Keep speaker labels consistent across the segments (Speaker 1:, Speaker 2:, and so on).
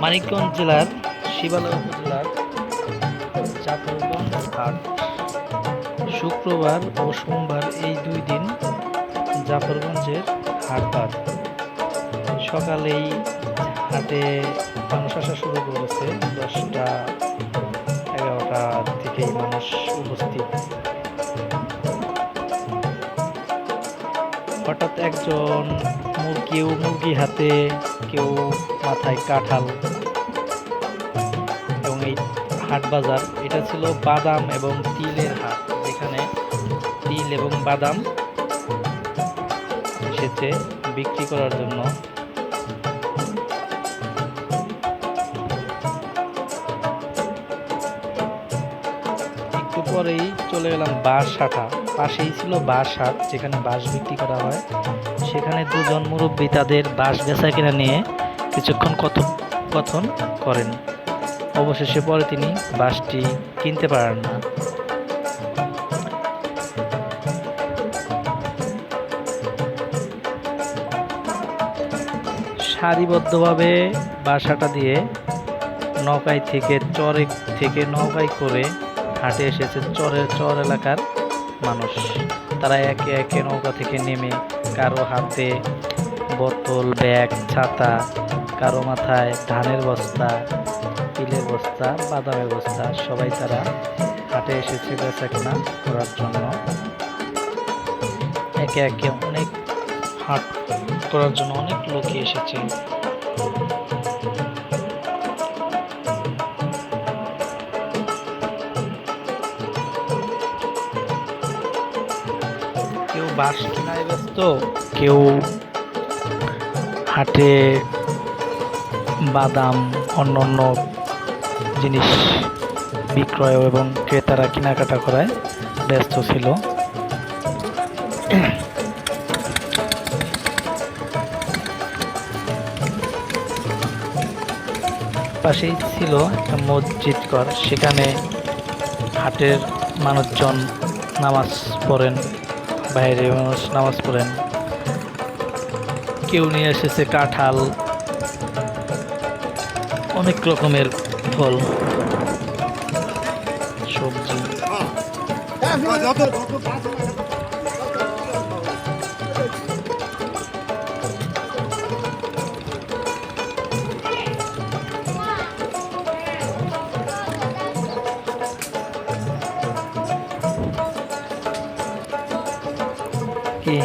Speaker 1: মানিকগঞ্জ জেলার শিবালয় উপজেলার জাফরগঞ্জ হাট শুক্রবার ও সোমবার এই ২ দিন জাফরগঞ্জের হাটবার। সকালেই হাটে মানুষ আসা শুরু করেছে, ১০টা ১১টা থেকেই মানুষ উপস্থিত। হঠাৎ একজন মুরগি হাতে, কেউ মাথায় কাঁঠাল, এবং এই হাট বাজার এটা ছিল বাদাম এবং তিলের হাট, যেখানে তিল এবং বাদাম এসেছে বিক্রি করার জন্য। একটু পরেই চলে গেলাম বাঁশ হাটা। পাশেই ছিল বাঁশ হাট, যেখানে বাঁশ বিক্রি করা হয়। সেখানে দুজন মুরব্বী তাদের বাঁশ বেচা কিনা নিয়ে কিছুক্ষণ কথন করেন। অবশেষে পরে তিনি বাঁশটি কিনতে পারেন না। সারিবদ্ধভাবে বাসাটা দিয়ে নৌকায় থেকে নৌকায় করে হাটে এসেছে চর এলাকার মানুষ। তারা একে একে নৌকা থেকে নেমে কারো হাতে বোতল, ব্যাগ, ছাতা, কারো মাথায় ধানের বস্তা, তিলের বস্তা, বাদামের বস্তা, সবাই তারা হাটে এসেছে বেচাকেনা করার জন্য। একে একে অনেক হাট করার জন্য অনেক লোকই এসেছে। কেউ বাঁশ কেনায় ব্যস্ত, কেউ হাটে বাদাম, অন্যান্য জিনিস বিক্রয় এবং ক্রেতারা কেনাকাটা করায় ব্যস্ত ছিল। পাশেই ছিল একটা মসজিদ ঘর, সেখানে হাটের মানুষজন নামাজ পড়েন, বাইরে মানুষ নামাজ পড়েন। কেউ নিয়ে এসেছে কাঁঠাল, অনেক রকমের ফল, সবজি। কি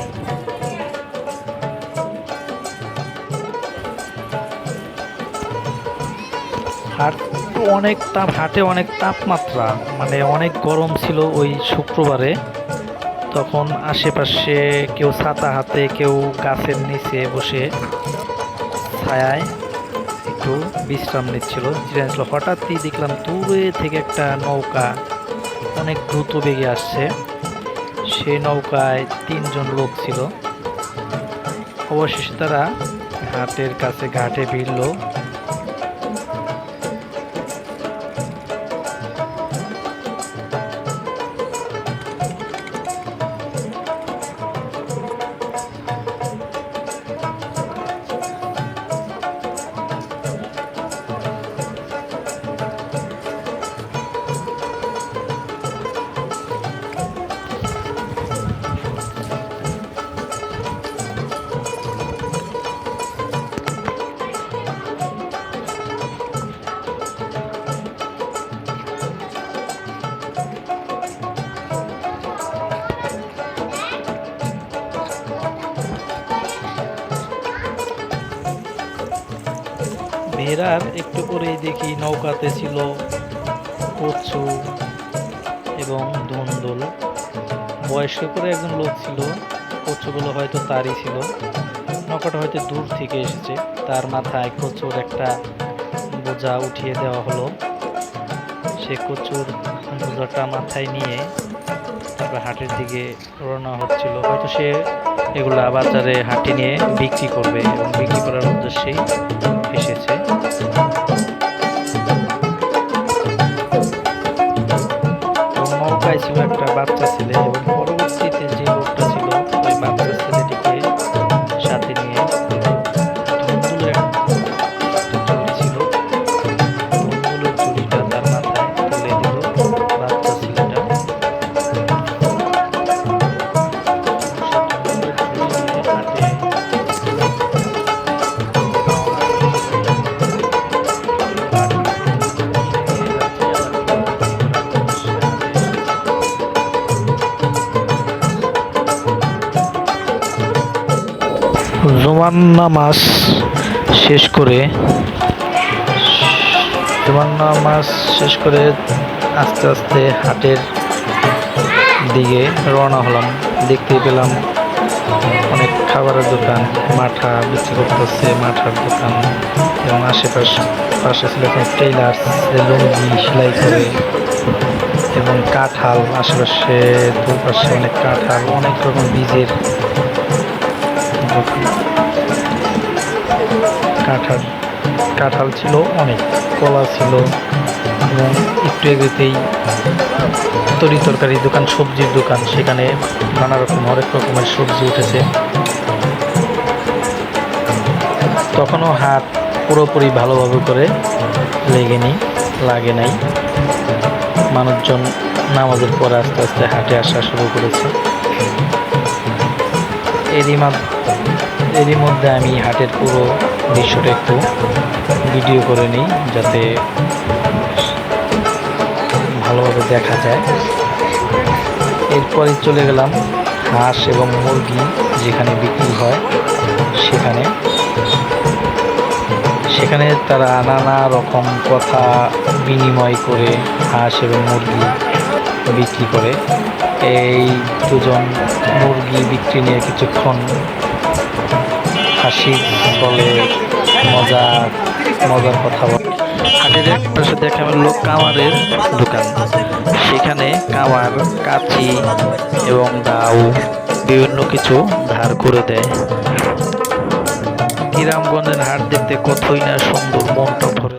Speaker 1: হাটে অনেক তাপমাত্রা, মানে অনেক গরম ছিল ওই শুক্রবারে। তখন আশেপাশে কেউ ছাতা হাতে, কেউ গাছের নিচে বসে ছায়ায় একটু বিশ্রাম নিচ্ছিল। হঠাৎই দেখলাম দূরে থেকে একটা নৌকা অনেক দ্রুত বেগে আসছে। সেই নৌকায় ৩ জন লোক ছিল। অবশেষে তারা ঘাটে ভিড়ল। ভেড়ার একটু পরেই দেখি নৌকাতে ছিল কচু এবং ধুন্দুল। বয়স্ক করে একজন লোক ছিল, কচুগুলো হয়তো তারই ছিল। নৌকাটা হয়তো দূর থেকে এসেছে, তার মাথায় কচুর একটা বোঝা উঠিয়ে দেওয়া হলো। সে কচুর বোঝাটা মাথায় নিয়ে তারপর হাটের দিকে রওনা হচ্ছিল। হয়তো সে এগুলা বাজারে হাটে নিয়ে বিক্রি করবে এবং বিক্রি করার উদ্দেশ্যেই এসেছে। নৌকায় ছিল একটা বাচ্চা ছেলে, এবং পরবর্তীতে যে লোকটা ছিল ওই বাচ্চা ছেলেটিকে সাথে নিয়ে ধুন্দুলের একটা চুরি ছিল জুমার নামাজ শেষ করে জুমার নামাজ শেষ করে আস্তে আস্তে হাটের দিকে রওনা হলাম। দেখতে পেলাম অনেক খাবারের দোকান, মাঠা বিক্রি করতেছে, মাঠার দোকান এবং পাশে ছিল টেইলার্স, লুঙ্গি সেলাই করে এবং কাঁঠাল, আশেপাশে দুপাশে অনেক কাঁঠাল, অনেক রকম বীজের দোকান। কাঁঠাল ছিল অনেক, কলা ছিল এবং একটু এগোতেই তরি তরকারি দোকান, সবজির দোকান। সেখানে নানা রকম হরেক রকমের সবজি উঠেছে। তখনও হাট পুরোপুরি ভালোভাবে করে লাগে নাই। মানুষজন নামাজের পরে আস্তে আস্তে হাটে আসা শুরু করেছে। এরই মধ্যে আমি হাটের পুরো দৃশ্যটা একটু ভিডিও করে নিই, যাতে ভালোভাবে দেখা যায়। এরপরে চলে গেলাম হাঁস এবং মুরগি যেখানে বিক্রি হয় সেখানে তারা নানা রকম কথা বিনিময় করে হাঁস এবং মুরগি বিক্রি করে। এই দুজন মুরগি বিক্রি নিয়ে কিছুক্ষণ হাসি বলে, মজার কথা বলে। হাটের এক পাশে দেখা মিলল কামারের দোকান। সেখানে কামার, কাঁচি এবং দাও বিভিন্ন কিছু ধার করে দেয়। গ্রামগঞ্জের হাট দেখতে কতই না সুন্দর, মনটা ভরে